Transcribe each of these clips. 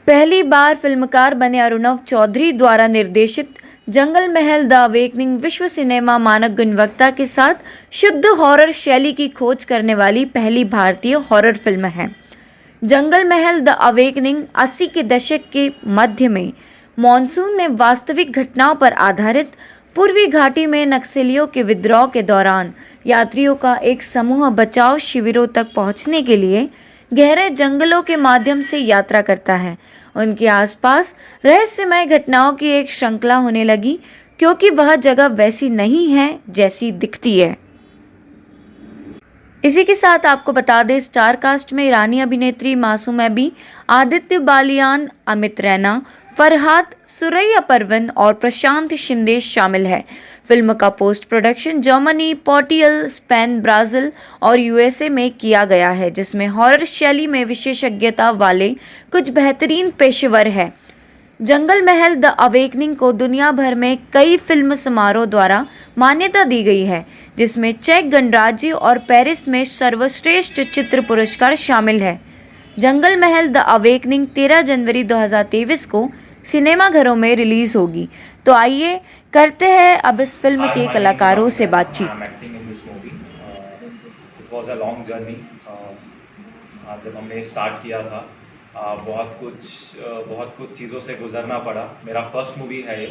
पहली बार फिल्मकार बने अरुणव चौधरी द्वारा निर्देशित जंगल महल द अवेकनिंग विश्व सिनेमा मानक गुणवत्ता के साथ शुद्ध हॉरर शैली की खोज करने वाली पहली भारतीय हॉरर फिल्म है। जंगल महल द अवेकनिंग 80 के दशक के मध्य में मॉनसून में वास्तविक घटनाओं पर आधारित पूर्वी घाटी में नक्सलियों के विद्रोह के दौरान यात्रियों का एक समूह बचाव शिविरों तक पहुंचने के लिए गहरे जंगलों के माध्यम से यात्रा करता है। उनके आसपास रहस्यमय घटनाओं की एक श्रृंखला होने लगी क्योंकि वह जगह वैसी नहीं है जैसी दिखती है। इसी के साथ आपको बता दें, स्टार कास्ट में ईरानी अभिनेत्री मासूम एबी, आदित्य बालियान, अमित रैना, फरहाद, सुरैया परवीन और प्रशांत शिंदे शामिल है। फिल्म का post production Germany, Portugal, Spain, Brazil और यूएसए में किया गया है, जिसमें हॉरर शैली में विशेषज्ञता वाले कुछ बेहतरीन पेशेवर हैं। जंगल महल द अवेकनिंग को दुनिया भर में कई फिल्म समारोह द्वारा मान्यता दी गई है, जिसमें चेक गणराज्य और पेरिस में सर्वश्रेष्ठ चित्र पुरस्कार शामिल है। जंगल महल द अवेकनिंग 13 जनवरी 2023 को सिनेमाघरों में रिलीज होगी। तो आइए करते हैं अब इस फिल्म के कलाकारों से बातचीत। जब हमने स्टार्ट किया था बहुत कुछ चीज़ों से गुजरना पड़ा। मेरा फर्स्ट मूवी है ये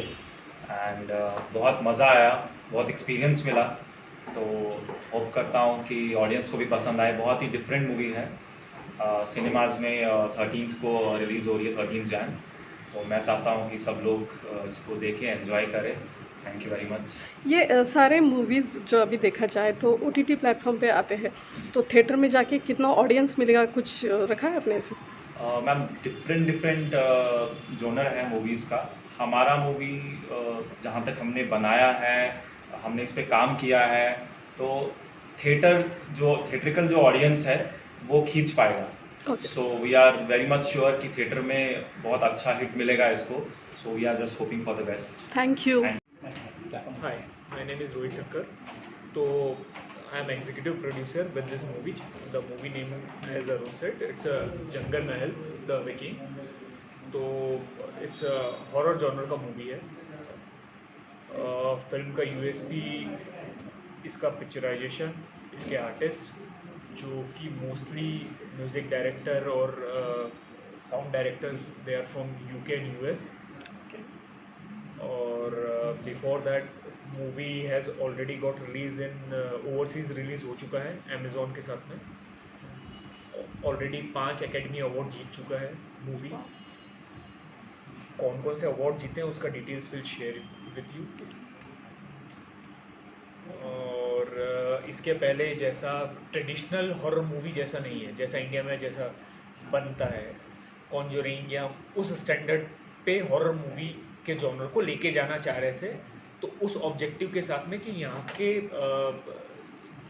एंड बहुत मज़ा आया, बहुत एक्सपीरियंस मिला। तो होप करता हूँ कि ऑडियंस को भी पसंद आए। बहुत ही डिफरेंट मूवी है। सिनेमाज में 13th को रिलीज़ हो रही है, 13 जैन। तो मैं चाहता हूँ कि सब लोग इसको देखें, एंजॉय करें। Thank you very much. ये सारे मूवीज़ जो अभी देखा जाए तो OTT प्लेटफॉर्म पे आते हैं, तो थिएटर में जाके कितना ऑडियंस मिलेगा, कुछ रखा है अपने से? मैम, डिफरेंट जोनर है मूवीज़ का। हमारा मूवी जहाँ तक हमने बनाया है, हमने इस पे काम किया है, तो थिएट्रिकल जो ऑडियंस है वो खींच पाएगा। So we are very much sure कि थिएटर में बहुत अच्छा हिट मिलेगा इसको। So we are just hoping for the best. Thank you. Hi, my name is Rohit Thakkar. So I am executive producer with this movie. The movie name, as Arun said, it's a Jungle Mahal The Awakening. तो it's a horror genre का movie है। Film का USP इसका picturisation, इसके artist जो कि mostly music director और sound directors, they are from UK and US। और before that movie has already got release in overseas, release हो चुका है अमेज़ॉन के साथ में। ऑलरेडी 5 एकेडमी अवार्ड जीत चुका है मूवी। कौन कौन से अवार्ड जीते हैं उसका details will share with you. और इसके पहले जैसा ट्रेडिशनल हॉरर मूवी जैसा नहीं है, जैसा इंडिया में जैसा बनता है कॉन्जरिंग या उस स्टैंडर्ड पे हॉरर मूवी के जॉनर को लेके जाना चाह रहे थे। तो उस ऑब्जेक्टिव के साथ में कि यहाँ के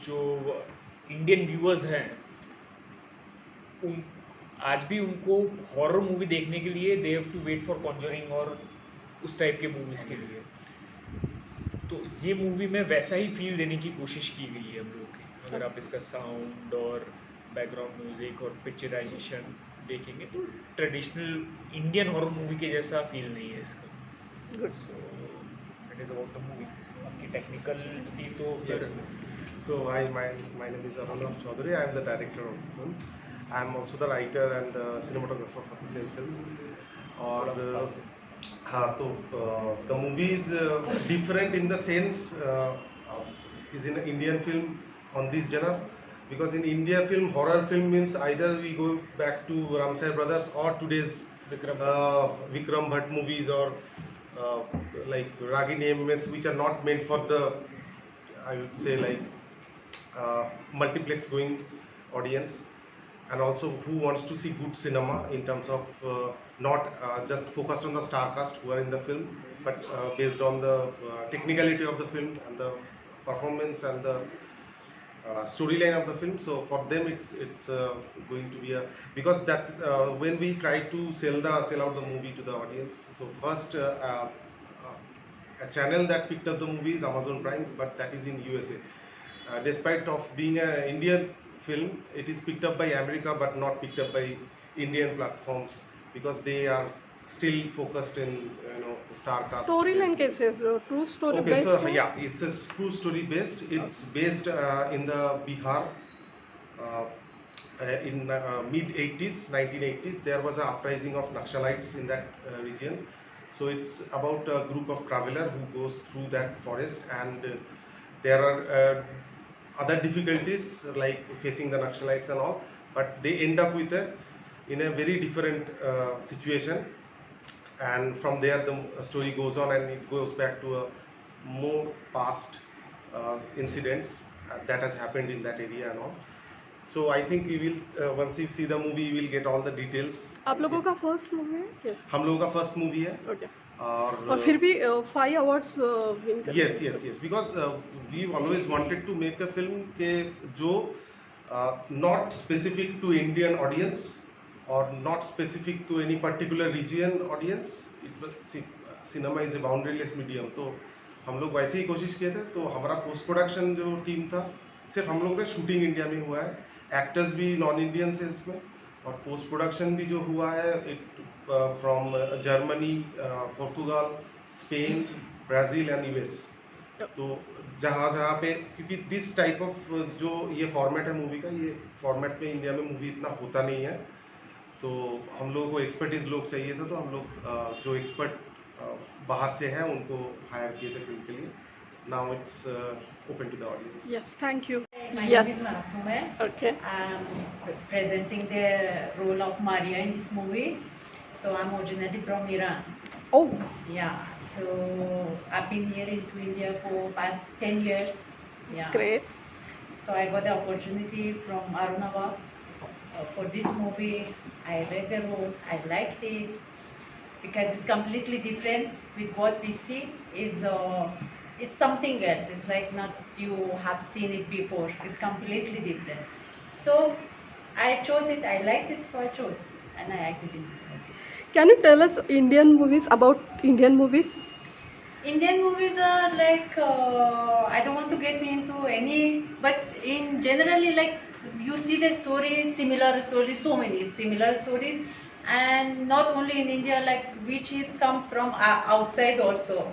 जो इंडियन व्यूअर्स हैं उन आज भी उनको हॉरर मूवी देखने के लिए they have to wait for Conjuring और उस टाइप के मूवीज़ के लिए। तो ये मूवी में वैसा ही फील देने की कोशिश की गई है हम लोग की। अगर आप इसका साउंड और बैकग्राउंड म्यूज़िक और पिक्चराइजेशन देखेंगे तो ट्रेडिशनल इंडियन हॉरर मूवी के जैसा फील नहीं है इसका। Good. So it is about the movie. आपकी टेक्निकलिटी तो फिर So hi, my name is Arunava Chowdhury. I am the director of the film. I am also the writer and the cinematographer for the same film. और हाँ, तो the movie is different in the sense is in Indian film on this genre, because in India film, horror film means either we go back to Ramsay Brothers or today's Vikram Bhatt movies or like Ragini MS, which are not meant for the, I would say, like multiplex going audience, and also who wants to see good cinema in terms of not just focused on the star cast who are in the film, but based on the technicality of the film and the performance and the storyline of the film. So for them it's going to be a, because that when we try to sell out the movie to the audience, so first a channel that picked up the movie is Amazon Prime, but that is in USA. Despite of being an Indian film, it is picked up by America but not picked up by Indian platforms, because they are still focused in star cast. Storyline cases, true story Okay, based. so yeah, it's a true story based. It's based in the Bihar. Uh, in mid 80s, 1980s, there was an uprising of naxalites in that region. So it's about a group of traveler who goes through that forest, and there are other difficulties like facing the naxalites and all, but they end up with in a very different situation, and from there the story goes on and it goes back to a more past incidents that has happened in that area and all. So I think you will once you see the movie you will get all the details. आप लोगों का first movie है? Yes. हम लोगों का first movie है Okay. और फिर भी 5 awards win कर yes because we always wanted to make a film के जो not specific to Indian audience or not specific to any particular region audience. It was cinema is a boundaryless medium, तो हम लोग वैसे ही कोशिश किए थे. तो हमारा पोस्ट प्रोडक्शन जो टीम था सिर्फ हम लोग ने शूटिंग इंडिया में हुआ है, एक्टर्स भी नॉन इंडियंस है इसमें, और पोस्ट प्रोडक्शन भी जो हुआ है it from Germany, Portugal, Spain, Brazil and US. तो जहाँ पे क्योंकि दिस टाइप ऑफ जो ये फॉर्मेट है मूवी का, ये फॉर्मेट में इंडिया में मूवी इतना होता नहीं है, तो हम लोगों को एक्सपर्टीज लोग चाहिए था. तो हम लोग जो एक्सपर्ट बाहर से हैं उनको हायर किए थे फिल्म के लिए. Now it's open to the audience. Yes, thank you. My Yes. name is Masomeh. Okay. I'm presenting the role of Maria in this movie. So I'm originally from Iran. Oh, Yeah. So I've been here into India for past 10 years. Yeah. great. So I got the opportunity from Arunava for this movie. I read the role. I liked it because it's completely different with what we see. It's something else. It's like not you have seen it before. It's completely different. So I chose it. I liked it, so I chose, and I acted in this movie. Can you tell us Indian movies about Indian movies? Indian movies are like I don't want to get into any, but in generally like you see the stories, similar stories, so many similar stories, and not only in India, like which comes from outside also.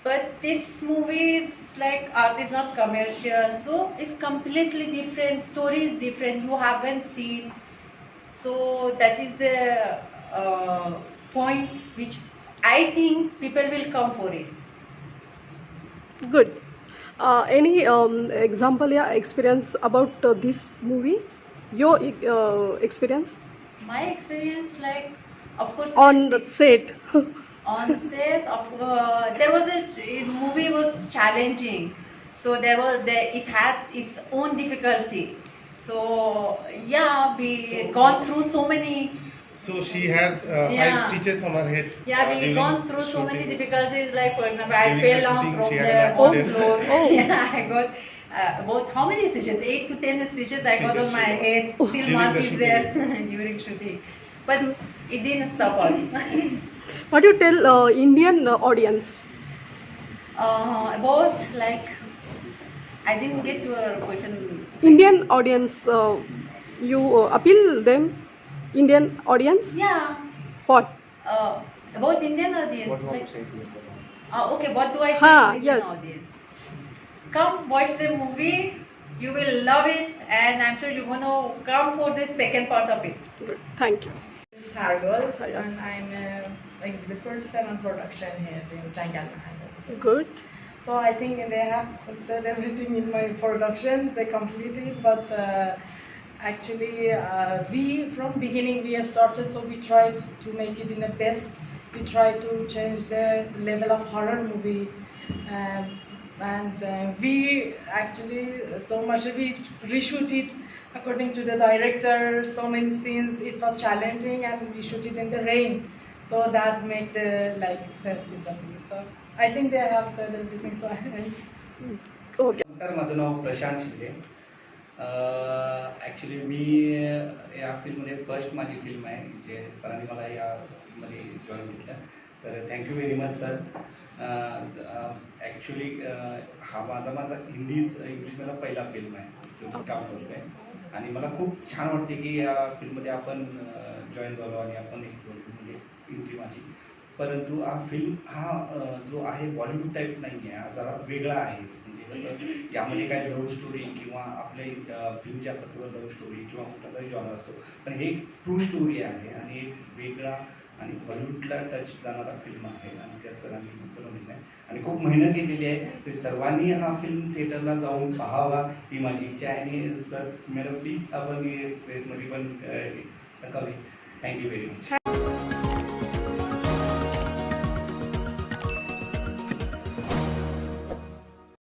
But this movie is like art is not commercial, so it's completely different. Story is different. You haven't seen, so that is a point which I think people will come for it. Good. Any example या experience about this movie? Your experience My experience, like, of course, on the set. on set of there was movie was challenging, so it had its own difficulty. So yeah, we gone through so many. So she has 5 Yeah. stitches on her head. Yeah, we during gone through so many shooting. difficulties. Like for example, I During fell the down shooting, from she the had an fourth accident. floor. Oh. Yeah, I got about how many stitches? 8 to 10 stitches I got Stitches on my she got. head. Still During mark the is shooting there during shooting, but it didn't stop us. What do you tell Indian audience? About like I didn't get your question. Indian audience, you appeal them. Indian audience. Yeah. What? About Indian audience. Like, okay, what do I say Ha, to Indian yes. audience? Come watch the movie. You will love it, and I'm sure you're gonna come for the second part of it. Good. Thank you. This is Farhad, Yes. and I'm an exhibit producer and production here in Junglemahal. Good. So I think they have said everything in my production. They completed, but actually we from beginning we started. So we tried to make it in the best. We tried to change the level of horror movie, and we actually so much we reshoot it according to the director. So many scenes it was challenging, and we shoot it in the rain, so that make the like sense in the movie. So I think they have said everything. So Okay. नमस्कार, माझं नाव प्रशांत Shinde. Actually मी या फिल्ममध्ये first माझी film आहे जे सरांनी मला यामध्ये join केलं, तर thank you very much sir. Actually हा माझा इंग्लिश मला पहिला फिल्म आहे जो मी काम करतो आहे, आणि मला खूप छान वाटते की या फिल्ममध्ये आपण जॉईन झालो आणि आपण एक बोलतो म्हणजे एंट्री माझी. परंतु हा फिल्म हा जो आहे बॉलिवूड टाईप नाही आहे, हा जरा वेगळा आहे. म्हणजे कसं यामध्ये काय लव्ह स्टोरी किंवा आपले फिल्म जे असतात किंवा लव्ह स्टोरी किंवा कुठला तरी जॉनर असतो, पण हे एक ट्रू स्टोरी आहे आणि एक वेगळा आणि बॉलिवूडला टच जाणारा फिल्म आहे आणि त्या सरांनी बनवलेला आहे आणि खूप मेहनत केलेली आहे. ते सर्वांनी हा फिल्म थिएटरला जाऊन पाहावा ही माझी इच्छा आहे. आणि सर मॅडम प्लीज आपण प्रेसमध्ये पण टाकावी. Thank you very much.